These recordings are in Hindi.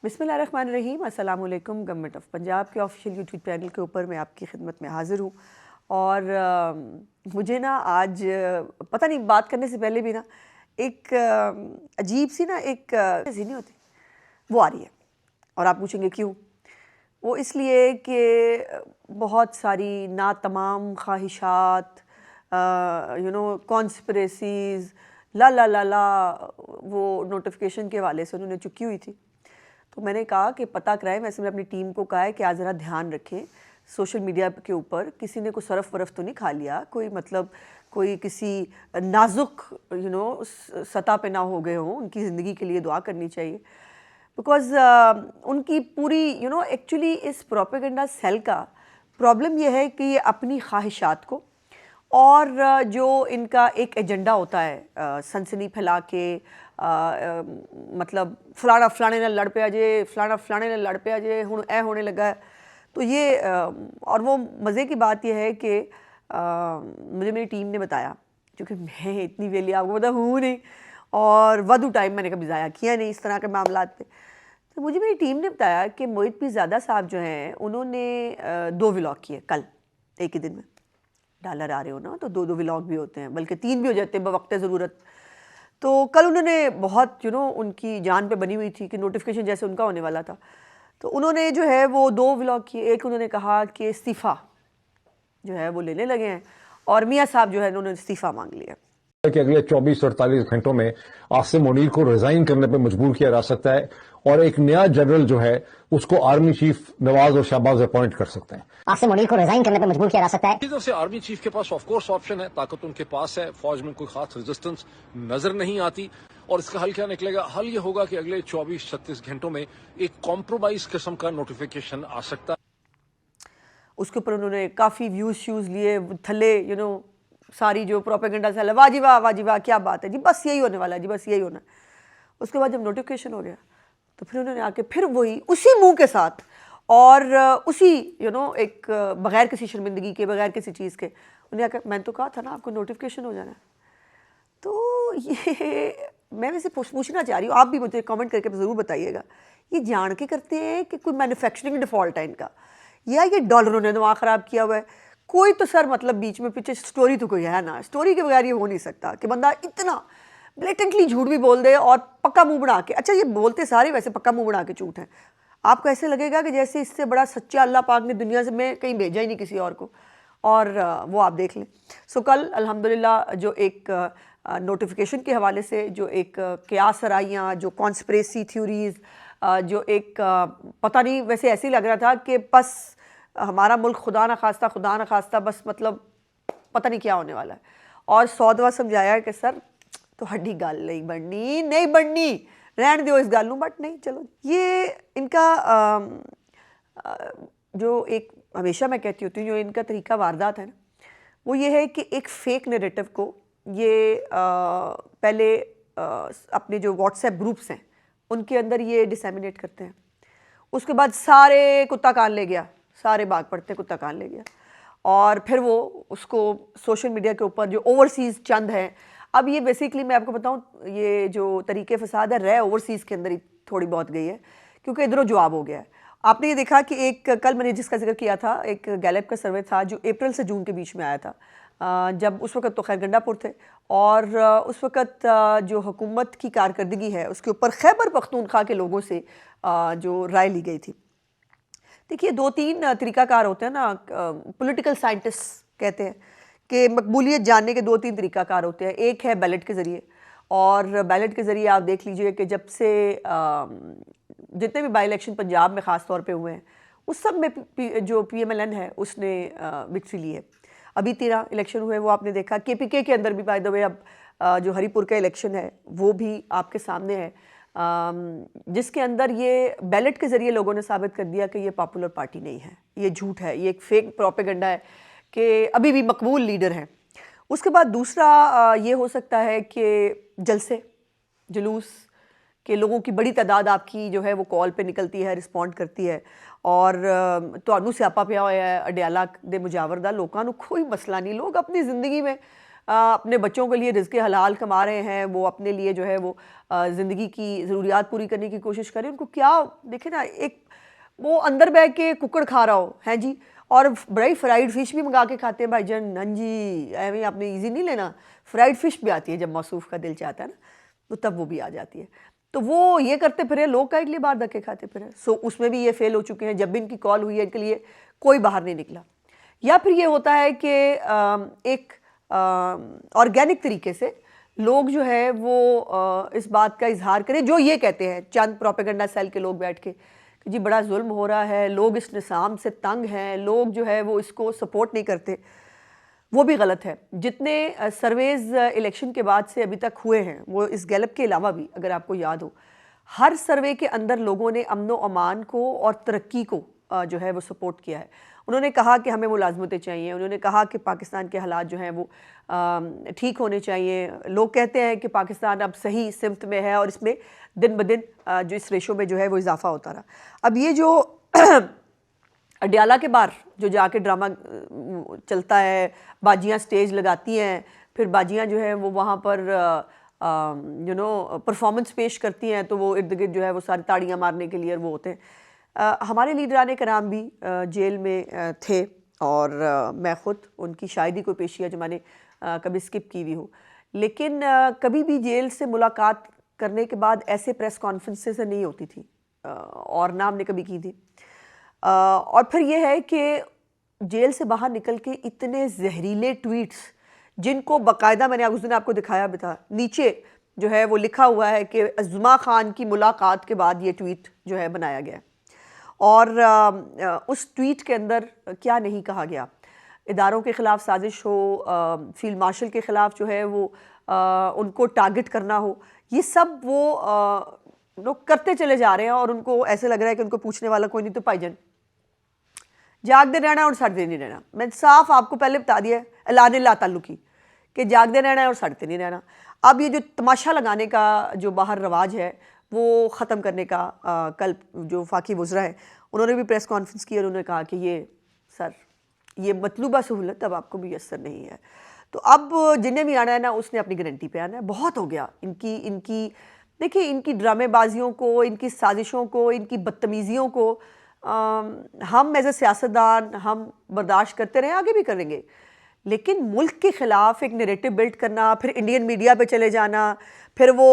बिस्मिल्लाहिर्रहमानिर्रहीम, अस्सलाम वालेकुम। गवर्नमेंट ऑफ पंजाब के ऑफिशियल यूट्यूब चैनल के ऊपर मैं आपकी खिदमत में हाज़िर हूँ। और मुझे ना आज पता नहीं, बात करने से पहले भी ना एक अजीब सी ना एक सी नहीं होती, वो आ रही है। और आप पूछेंगे क्यों? वो इसलिए कि बहुत सारी ना तमाम ख्वाहिशात, कॉन्स्पिरेसीज़, ला वो नोटिफिकेशन के हवाले से उन्होंने चुकी हुई थी। तो मैंने कहा कि पता कराएं। वैसे मैंने अपनी टीम को कहा है कि आज ज़रा ध्यान रखें सोशल मीडिया के ऊपर, किसी ने कोई सरफ वरफ तो नहीं खा लिया, कोई मतलब कोई किसी नाजुक सतह पे ना हो गए हों। उनकी ज़िंदगी के लिए दुआ करनी चाहिए, बिकॉज़ उनकी पूरी एक्चुअली इस प्रोपेगेंडा सेल का प्रॉब्लम यह है कि ये अपनी ख्वाहिशात को और जो इनका एक एजेंडा होता है सनसनी फैला के, मतलब फलाना फलाने ने लड़ पे अजे, फलाना फलाने ने लड़ पे अजे, हुण ऐ होने लगा है। तो ये और वो मज़े की बात यह है कि मुझे मेरी टीम ने बताया, क्योंकि मैं इतनी वेली आपको पता हूँ नहीं और वादू टाइम मैंने कभी ज़ाया किया नहीं इस तरह के मामलात पे। तो मुझे मेरी टीम ने बताया कि मोहित पीरज़ादा साहब जो हैं उन्होंने 2 व्लॉग किए कल एक ही दिन में। डॉलर आ रहे हो ना तो 2 व्लॉग भी होते हैं, बल्कि 3 भी हो जाते हैं बवक्त ज़रूरत। तो कल उन्होंने बहुत उनकी जान पे बनी हुई थी कि नोटिफिकेशन जैसे उनका होने वाला था, तो उन्होंने जो है वो 2 व्लॉग किए। एक उन्होंने कहा कि इस्तीफ़ा जो है वो लेने लगे हैं, और मियाँ साहब जो है उन्होंने इस्तीफ़ा मांग लिया कि अगले 24-48 घंटों में आसिम मुनीर को रिजाइन करने पर मजबूर किया जा सकता है और एक नया जनरल जो है उसको आर्मी चीफ नवाज और शहबाज अपॉइंट कर सकते हैं। आसिम मुनीर को रिजाइन करने पर मजबूर किया जा सकता है। इधर से आर्मी चीफ के पास ऑफ कोर्स ऑप्शन है, ताकत उनके पास है, फौज में कोई खास रेजिस्टेंस नजर नहीं आती। और इसका हल क्या निकलेगा? हल ये होगा कि अगले 24-36 घंटों में एक कॉम्प्रोमाइज किस्म का नोटिफिकेशन आ सकता है। उसके ऊपर उन्होंने काफ़ी व्यूज़ शूज़ लिए थले, सारी जो प्रोपेगेंडा से वाह जी वाह क्या बात है जी, बस यही होने वाला है जी, बस यही होना। उसके बाद जब नोटिफिकेशन हो गया तो फिर उन्होंने आके फिर वही उसी मुंह के साथ और उसी एक बगैर किसी शर्मिंदगी के, बगैर किसी चीज़ के उन्हें आकर, मैंने तो कहा था ना आपको नोटिफिकेशन हो जाना है। तो ये मैं वैसे पूछना चाह रही हूँ, आप भी मुझे कमेंट करके ज़रूर बताइएगा, ये जान के करते हैं कि कोई मैन्युफैक्चरिंग डिफ़ॉल्ट है इनका, या ये डॉलरों ने दिमाग ख़राब किया हुआ है? कोई तो सर मतलब बीच में पीछे स्टोरी तो कोई है ना, स्टोरी के बगैर ये हो नहीं सकता कि बंदा इतना ब्लेटेंटली झूठ भी बोल दे और पक्का मुंह बना के। अच्छा, ये बोलते सारे वैसे पक्का मुंह बना के झूठ है। आपको ऐसे लगेगा कि जैसे इससे बड़ा सच्चा अल्लाह पाक ने दुनिया से में कहीं भेजा ही नहीं किसी और को, और वो आप देख लें। सो कल अल्हम्दुलिल्लाह जो एक नोटिफिकेशन के हवाले से जो एक क़यास आराइयाँ, जो कॉन्स्पिरेसी थ्योरीज़, जो एक पता नहीं, वैसे ऐसे ही लग रहा था कि बस हमारा मुल्क खुदा न खास्ता बस मतलब पता नहीं क्या होने वाला है। और 100 दफ़ा समझाया कि सर तो हड्डी गाल नहीं बढ़नी, रहने दो इस गाल नू, बट नहीं, चलो। ये इनका जो एक हमेशा मैं कहती होती हूँ, जो इनका तरीका वारदात है ना, वो ये है कि एक फ़ेक नैरेटिव को ये पहले अपने जो व्हाट्सएप ग्रुप्स हैं उनके अंदर ये डिसेमिनेट करते हैं। उसके बाद सारे कुत्ता कान ले गया, सारे भाग पड़ते कुत्ता कान ले गया, और फिर वो उसको सोशल मीडिया के ऊपर जो ओवरसीज़ चंद हैं, अब ये बेसिकली मैं आपको बताऊं, ये जो तरीके फसाद है रह ओवरसीज़ के अंदर ही थोड़ी बहुत गई है, क्योंकि इधरों जवाब हो गया है। आपने ये देखा कि एक कल मैंने जिसका जिक्र किया था, एक गैलेप का सर्वे था जो अप्रैल से जून के बीच में आया था, जब उस वक़्त तो खैर गंडापुर थे, और उस वक़्त जो हुकूमत की कारकर्दगी है उसके ऊपर खैबर पख्तूनख्वा के लोगों से जो राय ली गई थी। देखिए, 2-3 तरीक़ाकार होते हैं ना, पॉलिटिकल साइंटिस्ट कहते हैं कि मकबूलियत जानने के 2-3 तरीक़ाकार होते हैं। एक है बैलेट के ज़रिए, और बैलेट के ज़रिए आप देख लीजिए कि जब से जितने भी बाई इलेक्शन पंजाब में ख़ास तौर पे हुए हैं उस सब में जो PMLN है उसने विक्ट्री ली है। अभी 13 इलेक्शन हुए, वो आपने देखा। KPK के अंदर भी बाय द वे अब जो हरीपुर का इलेक्शन है वो भी आपके सामने है, जिसके अंदर ये बैलेट के ज़रिए लोगों ने साबित कर दिया कि ये पॉपुलर पार्टी नहीं है, ये झूठ है, ये एक फेक प्रोपेगेंडा है कि अभी भी मकबूल लीडर हैं। उसके बाद दूसरा ये हो सकता है कि जलसे जुलूस के लोगों की बड़ी तादाद आपकी जो है वो कॉल पे निकलती है, रिस्पॉन्ड करती है, और ਤੁਹਾਨੂੰ ਸਿਆਪਾ ਪਿਆ ਹੋਇਆ ਹੈ ਅਡਿਆਲਾ ਦੇ ਮੁਜਾਵਰ ਦਾ, ਲੋਕਾਂ ਨੂੰ कोई मसला नहीं, लोग अपनी ज़िंदगी में अपने बच्चों के लिए रिज़्क़ हलाल कमा रहे हैं, वो अपने लिए जो है वो ज़िंदगी की ज़रूरियात पूरी करने की कोशिश करें। उनको क्या देखें ना, एक वो अंदर बैठ के कुकड़ खा रहा हो है जी, और बड़ी फ्राइड फ़िश भी मंगा के खाते हैं भाईजान। हाँ जी, ऐਵੇਂ आपने ईजी नहीं लेना, फ्राइड फ़िश भी आती है जब मौसूफ़ का दिल चाहता है ना, तो तब वो भी आ जाती है। तो वो ये करते फिरे, लोग का लिए बाहर धक्के खाते फिरे। सो उसमें भी ये फेल हो चुके हैं। जब भी इनकी कॉल हुई है इनके लिए कोई बाहर नहीं निकला। या फिर ये होता है कि एक ऑर्गेनिक तरीके से लोग जो है वो इस बात का इजहार करें जो ये कहते हैं चंद प्रोपेगेंडा सेल के लोग बैठ के कि जी बड़ा जुल्म हो रहा है, लोग इस निज़ाम से तंग हैं, लोग जो है वो इसको सपोर्ट नहीं करते। वो भी गलत है। जितने सर्वेज इलेक्शन के बाद से अभी तक हुए हैं, वो इस गैलप के अलावा भी अगर आपको याद हो, हर सर्वे के अंदर लोगों ने अमन व अमान को और तरक्की को जो है वो सपोर्ट किया है। उन्होंने कहा कि हमें मुलाजमतें चाहिए, उन्होंने कहा कि पाकिस्तान के हालात जो हैं वो ठीक होने चाहिए। लोग कहते हैं कि पाकिस्तान अब सही सिमत में है और इसमें दिन ब दिन जो इस रेशो में जो है वो इजाफा होता रहा। अब ये जो अडियाला के बाहर जो जाके ड्रामा चलता है, बाजियाँ स्टेज लगाती हैं, फिर बाजियाँ जो है वो वहाँ पर परफॉर्मेंस पेश करती हैं, तो वो इर्द गिर्द जो है वो सारी ताड़ियाँ मारने के लिए वो होते हैं। हमारे लीडरान कराम भी जेल में थे और मैं ख़ुद उनकी शायद ही कोई पेशिया जो मैंने कभी स्किप की हुई हो, लेकिन कभी भी जेल से मुलाकात करने के बाद ऐसे प्रेस कॉन्फ्रेंसेस नहीं होती थी और ना हमने कभी की थी। और फिर यह है कि जेल से बाहर निकल के इतने जहरीले ट्वीट्स जिनको बाकायदा मैंने उस दिन आपको दिखाया भी था, नीचे जो है वो लिखा हुआ है कि अज़मा खान की मुलाकात के बाद ये ट्वीट जो है बनाया गया और उस ट्वीट के अंदर क्या नहीं कहा गया। इदारों के ख़िलाफ़ साजिश हो, फील्ड मार्शल के ख़िलाफ़ जो है वो उनको टारगेट करना हो, ये सब वो लोग करते चले जा रहे हैं और उनको ऐसे लग रहा है कि उनको पूछने वाला कोई नहीं। तो भाईजान जागते रहना और सड़ते नहीं रहना। मैं साफ आपको पहले बता दिया ऐलान ला ताल्लुकी कि जागते रहना है और सड़ते नहीं रहना। अब ये जो तमाशा लगाने का जो बाहर रवाज है वो ख़त्म करने का कल जो फाकी वज़रा है उन्होंने भी प्रेस कॉन्फ्रेंस की और उन्होंने कहा कि ये सर ये मतलूबा सहूलत अब आपको भी यस्सर नहीं है। तो अब जिन्हें भी आना है ना उसने अपनी गारंटी पे आना है। बहुत हो गया इनकी देखिए, इनकी ड्रामेबाजियों को, इनकी साजिशों को, इनकी बदतमीज़ियों को हम एज ए सियासतदान हम बर्दाश्त करते रहे, आगे भी करेंगे। लेकिन मुल्क के ख़िलाफ़ एक नैरेटिव बिल्ड करना, फिर इंडियन मीडिया पे चले जाना, फिर वो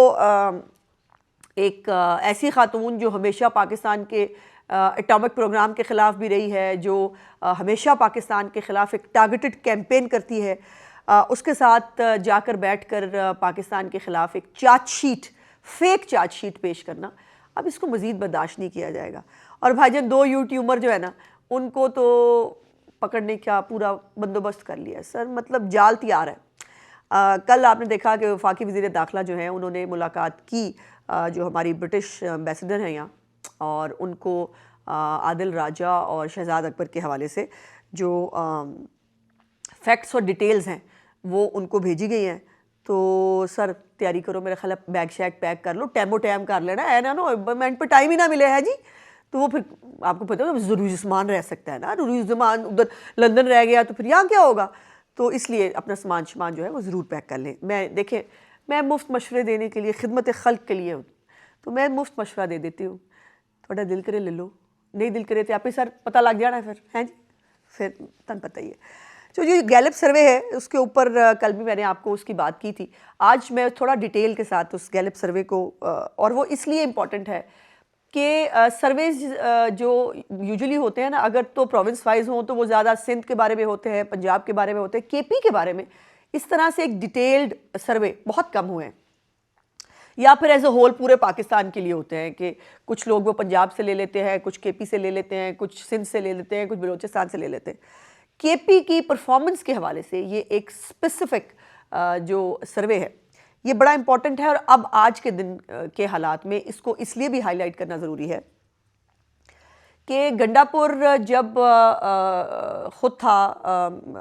एक ऐसी खातून जो हमेशा पाकिस्तान के एटॉमिक प्रोग्राम के ख़िलाफ़ भी रही है, जो हमेशा पाकिस्तान के ख़िलाफ़ एक टारगेटेड कैंपेन करती है, उसके साथ जाकर बैठकर पाकिस्तान के ख़िलाफ़ एक चार्जशीट, फेक चार्जशीट पेश करना, अब इसको मज़ीद बर्दाश्त नहीं किया जाएगा। और भाईजान 2 यूट्यूबर जो है ना उनको तो पकड़ने का पूरा बंदोबस्त कर लिया है सर, मतलब जाल तैयार है। कल आपने देखा कि वफाकी वज़ीर दाखिला जो हैं उन्होंने मुलाकात की जो हमारी ब्रिटिश एम्बेसडर हैं यहाँ, और उनको आदिल राजा और शहजाद अकबर के हवाले से जो फैक्ट्स और डिटेल्स हैं वो उनको भेजी गई हैं। तो सर तैयारी करो, मेरा ख्याल बैग शैग पैक कर लो, टैमो टैम कर लेना है ना, इन्वायरमेंट पे टाइम ही ना मिले है जी, तो वो फिर आपको पता है ज़रूरी सामान रह सकता है ना, ज़रूरी सामान उधर लंदन रह गया तो फिर यहाँ क्या होगा। तो इसलिए अपना सामान जो है वो ज़रूर पैक कर लें। मैं देखें, मैं मुफ्त मशवरे देने के लिए, खिदमत खल्क के लिए हूँ, तो मैं मुफ्त मशवरा दे देती हूँ। थोड़ा दिल करे ले लो, नहीं दिल करे तो आप ही सर पता लग जाना फिर हैं जी, फिर तन पता ही है। तो जो गैलप सर्वे है उसके ऊपर कल भी मैंने आपको उसकी बात की थी। आज मैं थोड़ा डिटेल के साथ उस गैलप सर्वे को, और वो इसलिए इम्पॉर्टेंट है कि सर्वेज जो यूजुअली होते हैं ना, अगर तो प्रोविंस वाइज हों तो वो ज़्यादा सिंध के बारे में होते हैं, पंजाब के बारे में होते हैं, केपी के बारे में इस तरह से एक डिटेल्ड सर्वे बहुत कम हुए हैं। या फिर एज ए होल पूरे पाकिस्तान के लिए होते हैं कि कुछ लोग वो पंजाब से ले लेते हैं, कुछ केपी से ले लेते हैं, कुछ सिंध से ले लेते हैं, कुछ बलोचिस्तान से ले लेते हैं। केपी की परफॉर्मेंस के हवाले से ये एक स्पेसिफिक जो सर्वे है ये बड़ा इंपॉर्टेंट है, और अब आज के दिन के हालात में इसको इसलिए भी हाईलाइट करना ज़रूरी है कि गंडापुर जब ख़ुद था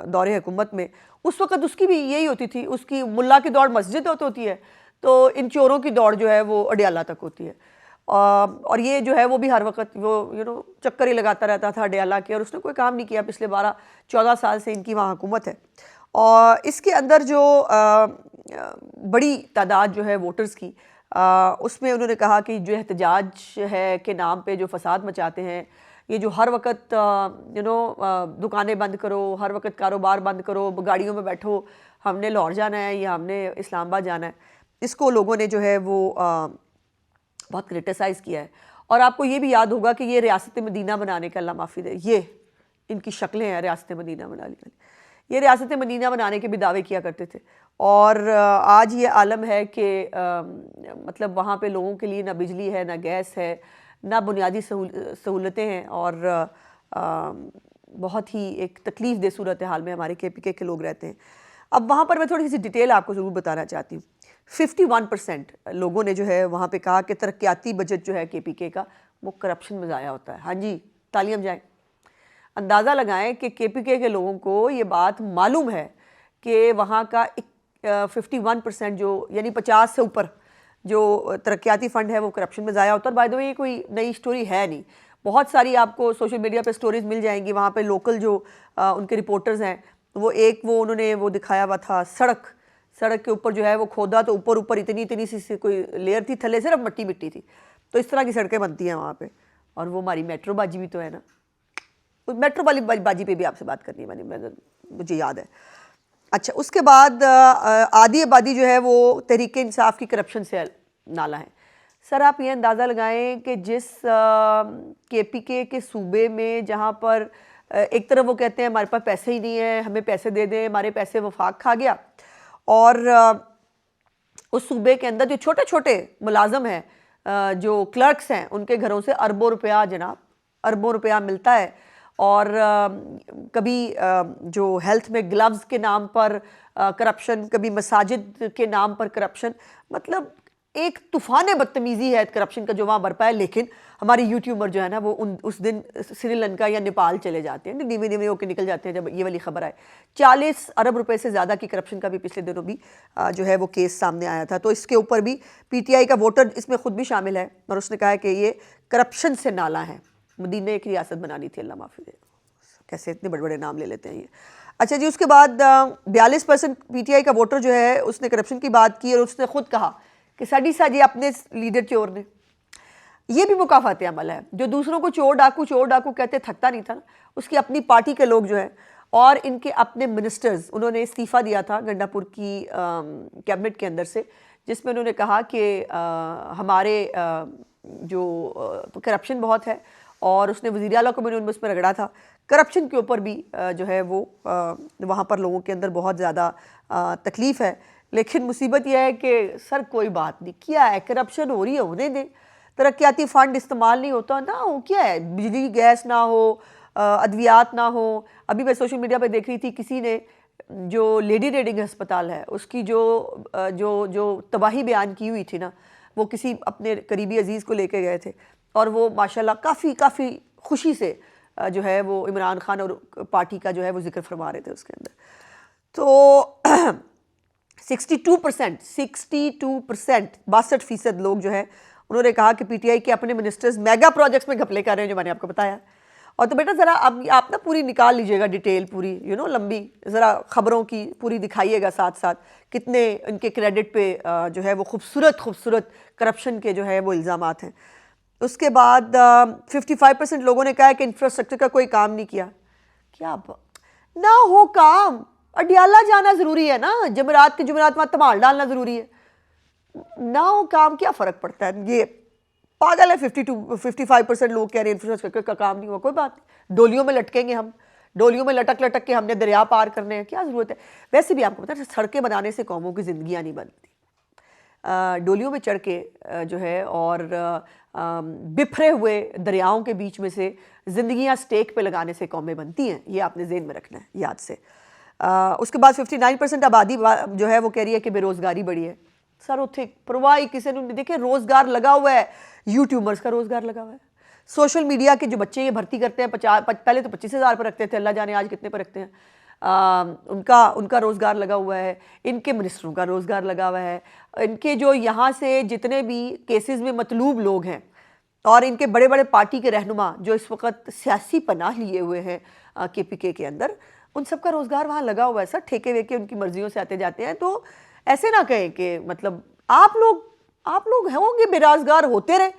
दौरे हुकूमत में, उस वक़्त उसकी भी यही होती थी, उसकी मुल्ला की दौड़ मस्जिद होती है, तो इन चोरों की दौड़ जो है वो अडियाला तक होती है। और ये जो है वो भी हर वक्त वो चक्कर ही लगाता रहता था अडियाला के, और उसने कोई काम नहीं किया। पिछले 12-14 साल से इनकी वहाँ हुकूमत है और इसके अंदर जो बड़ी तादाद जो है वोटर्स की, उसमें उन्होंने कहा कि जो एहतजाज है के नाम पे जो फसाद मचाते हैं, ये जो हर वक्त दुकानें बंद करो, हर वक्त कारोबार बंद करो, गाड़ियों में बैठो, हमने लाहौर जाना है या हमने इस्लामाबाद जाना है, इसको लोगों ने जो है वो बहुत क्रिटिसाइज़ किया है। और आपको ये भी याद होगा कि ये रियासत मदीना बनाने का, अल्लाह माफ़ी दे, ये इनकी शक्लें हैं रियासत मदीना बनाने वाली, ये रियासत मदीना बनाने के भी दावे किया करते थे। और आज ये आलम है कि मतलब वहाँ पे लोगों के लिए ना बिजली है, ना गैस है, ना बुनियादी सहूलतें हैं, और बहुत ही एक तकलीफ़ दे सूरत हाल में हमारे KPK के लोग रहते हैं। अब वहाँ पर मैं थोड़ी सी डिटेल आपको ज़रूर बताना चाहती हूँ। 51% लोगों ने जो है वहाँ पे कहा कि तरक्याती बजट जो है KPK का वो करप्शन में ज़ाया होता है। हाँ जी, तालियां जाएँ। अंदाज़ा लगाएं कि KPK के लोगों को ये बात मालूम है कि वहाँ का 51% जो यानी 50 से ऊपर जो तरक्याती फ़ंड है वो करप्शन में ज़ाया होता है। और बाय द वे ये कोई नई स्टोरी है नहीं, बहुत सारी आपको सोशल मीडिया पे स्टोरीज़ मिल जाएंगी। वहाँ पे लोकल जो उनके रिपोर्टर्स हैं, वो उन्होंने वो दिखाया हुआ था, सड़क के ऊपर जो है वो खोदा, तो ऊपर इतनी सी कोई लेयर थी, थले सिर्फ मिट्टी थी। तो इस तरह की सड़कें बनती हैं वहाँ पे। और वो हमारी मेट्रो बाजी भी तो है ना, उस मेट्रो वाली बाजी पे भी आपसे बात करनी है, मुझे याद है। अच्छा, उसके बाद आधी आबादी जो है वो तहरीक इंसाफ की करप्शन से नाला है। सर आप ये अंदाज़ा लगाएं कि जिस KPK के सूबे में, जहाँ पर एक तरफ वो कहते हैं हमारे पास पैसे ही नहीं है, हमें पैसे दे दें, हमारे पैसे वफाक खा गया, और उस सूबे के अंदर जो छोटे छोटे मुलाजम हैं, जो क्लर्क्स हैं, उनके घरों से अरबों रुपया, जनाब अरबों रुपया मिलता है। और कभी जो हेल्थ में ग्लव्स के नाम पर करप्शन, कभी मसाजिद के नाम पर करप्शन, मतलब एक तूफ़ान बदतमीज़ी है करप्शन का जो वहाँ बरपा है। लेकिन हमारे यूट्यूबर जो है ना वो उस दिन श्रीलंका या नेपाल चले जाते हैं, नीवे होकर निकल जाते हैं जब ये वाली खबर आए। 40 अरब रुपए से ज़्यादा की करप्शन का भी पिछले दिनों भी जो है वो केस सामने आया था। तो इसके ऊपर भी PTI का वोटर इसमें ख़ुद भी शामिल है, और उसने कहा है कि ये करप्शन से नाला है। मदीना एक रियासत बनानी थी, अल्लाह माफ़ी दे, कैसे इतने बड़े बड़े नाम ले लेते हैं ये। अच्छा जी, उसके बाद 42% PTI का वोटर जो है उसने करप्शन की बात की, और उसने ख़ुद कहा कि साड़ी साजी अपने लीडर चोर ने। ये भी मुकाफात अमल है, जो दूसरों को चोर डाकू कहते थकता नहीं था ना, उसकी अपनी पार्टी के लोग जो हैं और इनके अपने मिनिस्टर्स, उन्होंने इस्तीफ़ा दिया था गंडापुर की कैबिनेट के अंदर से, जिसमें उन्होंने कहा कि हमारे जो करप्शन बहुत है, और उसने वज़ीर आला को भी उसमें रगड़ा था। करप्शन के ऊपर भी जो है वो वहाँ पर लोगों के अंदर बहुत ज़्यादा तकलीफ़ है। लेकिन मुसीबत यह है कि सर कोई बात नहीं, क्या है, करप्शन हो रही है, होने दें, तरक्याती फ़ंड इस्तेमाल नहीं होता ना हो, क्या है, बिजली गैस ना हो, अद्वियात ना हो। अभी मैं सोशल मीडिया पे देख रही थी, किसी ने जो लेडी रेडिंग अस्पताल है उसकी जो तबाही बयान की हुई थी ना, वो किसी अपने करीबी अजीज़ को लेके गए थे, और वो माशाल्लाह काफ़ी खुशी से जो है वो इमरान खान और पार्टी का जो है वो जिक्र फरमा रहे थे उसके अंदर। तो 62% 62% लोग जो है उन्होंने कहा कि PTI के अपने मिनिस्टर्स मेगा प्रोजेक्ट्स में घपले कर रहे हैं, जो मैंने आपको बताया। और तो बेटा ज़रा आप ना पूरी निकाल लीजिएगा डिटेल, पूरी लंबी, ज़रा ख़बरों की पूरी दिखाइएगा साथ साथ, कितने इनके क्रेडिट पे जो है वो खूबसूरत करप्शन के जो है वो इल्ज़ामात हैं। उसके बाद 55% लोगों ने कहा है कि इंफ्रास्ट्रक्चर का कोई काम नहीं किया। क्या ना हो काम, अडियाला जाना ज़रूरी है ना, जुमेरात वहाँ धमाल डालना ज़रूरी है ना, हो काम क्या फ़र्क पड़ता है। ये पागल है। 55% लोग कह रहे हैं इंफ्रास्ट्रक्चर का काम नहीं हुआ। कोई बात नहीं, डोलियों में लटकेंगे हम, डोलियों में लटक के हमने दरिया पार करने हैं, क्या ज़रूरत है। वैसे भी आपको पता है सड़कें बनाने से कौमों की ज़िंदगियाँ नहीं बनती, डोलियों में चढ़ के जो है और बिखरे हुए दरियाओं के बीच में से ज़िंदगियाँ स्टेक पे लगाने से कौमें बनती हैं। ये आपने ज़हन में रखना है याद से। उसके बाद 59% आबादी जो है वो कह रही है कि बेरोज़गारी बढ़ी है। सर उत्थे परवाह ही किसी ने देखे, रोज़गार लगा हुआ है, यूट्यूबर्स का रोज़गार लगा हुआ है, सोशल मीडिया के जो बच्चे ये भर्ती करते हैं, पहले तो 25,000 पर रखते थे, अल्लाह जाने आज कितने पर रखते हैं, उनका रोज़गार लगा हुआ है, इनके मिनिस्टरों का रोज़गार लगा हुआ है, इनके जो यहाँ से जितने भी केसेस में मतलूब लोग हैं और इनके बड़े बड़े पार्टी के रहनुमा जो इस वक्त सियासी पनाह लिए हुए हैं KPK के अंदर, उन सब का रोज़गार वहाँ लगा हुआ है सर, ठेके वेके उनकी मर्जियों से आते जाते हैं। तो ऐसे ना कहें कि मतलब आप लोग होंगे बेरोजगार, होते रहे,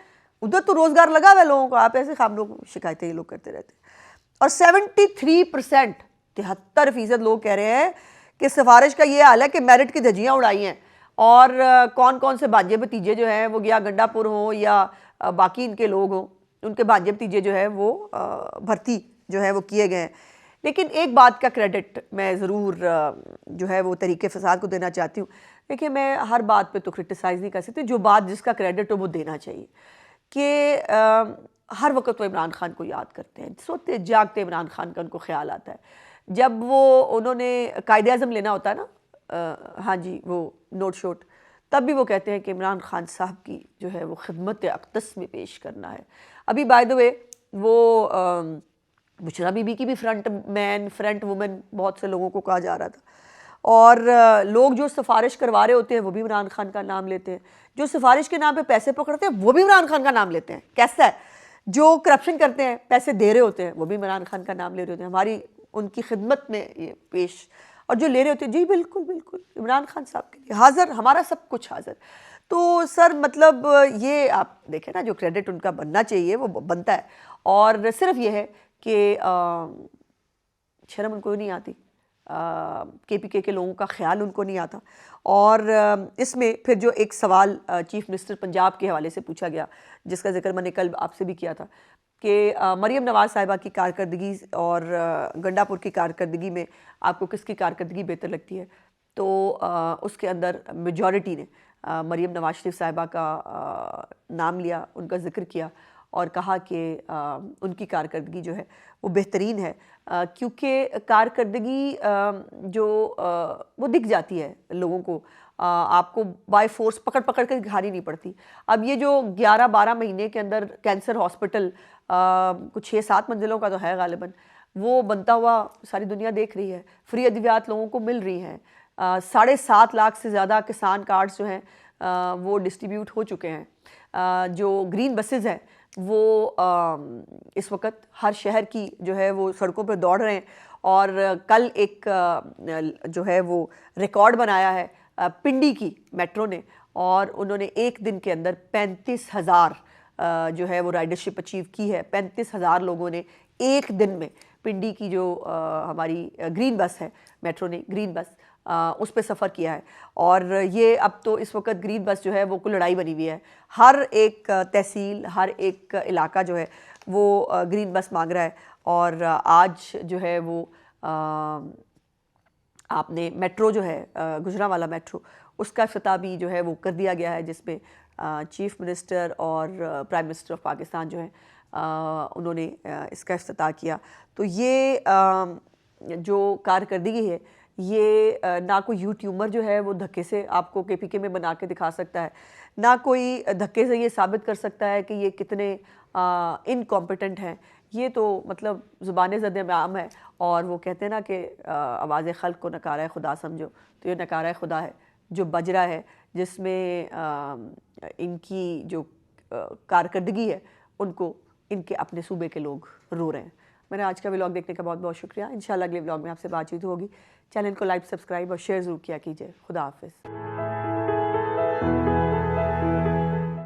उधर तो रोज़गार लगा हुआ है लोगों को, आप ऐसे हम लोग शिकायतें ये लोग करते रहते हैं। और 73%, 73% लोग कह रहे हैं कि सिफारिश का ये हाल है कि मेरिट की धज्जियाँ उड़ाई हैं, और कौन कौन से भांजे भतीजे जो हैं वो या गंडापुर हों या बाकी इनके लोग हों, उनके भांजे भतीजे जो है वो भर्ती जो है वो किए गए हैं। लेकिन एक बात का क्रेडिट मैं ज़रूर जो है वो तरीके फसाद को देना चाहती हूँ। देखिए, मैं हर बात पे तो क्रिटिसाइज़ नहीं कर सकती, जो बात जिसका क्रेडिट हो वो देना चाहिए कि हर वक्त वो इमरान खान को याद करते हैं, सोते जागते इमरान खान का उनको ख्याल आता है। जब वो उन्होंने कायदे-ए-आज़म लेना होता है ना, हाँ जी, वो नोट शोट, तब भी वो कहते हैं कि इमरान खान साहब की जो है वो खिदमत अक़दस में पेश करना है। अभी बाय द वे वो बुशरा बीबी की भी फ्रंट वुमेन बहुत से लोगों को कहा जा रहा था, और लोग जो सिफारिश करवा रहे होते हैं वो भी इमरान खान का नाम लेते हैं, जो सिफारिश के नाम पे पैसे पकड़ते हैं वो भी इमरान खान का नाम लेते हैं। कैसा है? जो करप्शन करते हैं, पैसे दे रहे होते हैं, वो भी इमरान खान का नाम ले रहे होते हैं, हमारी उनकी खिदमत में ये पेश, और जो ले रहे होते हैं जी बिल्कुल बिल्कुल इमरान खान साहब के लिए हाजिर, हमारा सब कुछ हाजिर। तो सर मतलब ये आप देखें ना, जो क्रेडिट उनका बनना चाहिए वो बनता है, और सिर्फ ये है कि शर्म उनको नहीं आती, KPK के लोगों का ख्याल उनको नहीं आता। और इसमें फिर जो एक सवाल चीफ मिनिस्टर पंजाब के हवाले से पूछा गया, जिसका जिक्र मैंने कल आपसे भी किया था, कि मरियम नवाज़ साहिबा की कारकर्दगी और गंडापुर की कारकर्दगी में आपको किसकी कारकर्दगी बेहतर लगती है, तो उसके अंदर मेजॉरिटी ने मरियम नवाज़ शरीफ साहिबा का नाम लिया, उनका जिक्र किया और कहा कि उनकी कारकर्दगी जो है वो बेहतरीन है, क्योंकि कारकर्दगी जो वो दिख जाती है लोगों को, आपको बाय फोर्स पकड़ पकड़ कर दिखानी नहीं पड़ती। अब ये जो 11-12 महीने के अंदर कैंसर हॉस्पिटल कुछ 6-7 मंजिलों का तो है गालिबन, वो बनता हुआ सारी दुनिया देख रही है, फ्री अद्वियात लोगों को मिल रही हैं, 7.5 लाख से ज़्यादा किसान कार्ड्स जो हैं वो डिस्ट्रीब्यूट हो चुके हैं, जो ग्रीन बसेज़ हैं वो इस वक्त हर शहर की जो है वो सड़कों पर दौड़ रहे हैं। और कल एक जो है वो रिकॉर्ड बनाया है पिंडी की मेट्रो ने, और उन्होंने एक दिन के अंदर 35,000 जो है वो राइडरशिप अचीव की है। 35,000 लोगों ने एक दिन में पिंडी की जो हमारी ग्रीन बस है, मेट्रो ने ग्रीन बस उस पर सफ़र किया है। और ये अब तो इस वक्त ग्रीन बस जो है वो कुल लड़ाई बनी हुई है, हर एक तहसील, हर एक इलाका जो है वो ग्रीन बस मांग रहा है। और आज जो है वो आपने मेट्रो जो है गुजरांवाला मेट्रो, उसका इफ्तिताह भी जो है वो कर दिया गया है, जिसमें चीफ मिनिस्टर और प्राइम मिनिस्टर ऑफ पाकिस्तान जो है उन्होंने इसका इफ्तिताह किया। तो ये जो कारकर्दगी है, ये ना कोई यूट्यूबर जो है वो धक्के से आपको KPK में बना के दिखा सकता है, ना कोई धक्के से ये साबित कर सकता है कि ये कितने इनकॉम्पिटेंट हैं। ये तो मतलब ज़ुबान ज़द-ए-आम है, और वो कहते हैं ना कि आवाज़ खल्क़ को नकारा खुदा समझो, तो ये नकारा खुदा है जो बज रहा है, जिसमें इनकी जो कारकर्दगी है उनको इनके अपने सूबे के लोग रो रहे हैं। मैंने आज का व्लॉग देखने का बहुत बहुत शुक्रिया। इंशाल्लाह अगले व्लॉग में आपसे बातचीत होगी। चैनल को लाइक, सब्सक्राइब और शेयर ज़रूर किया कीजिए। खुदा हाफ़िज़।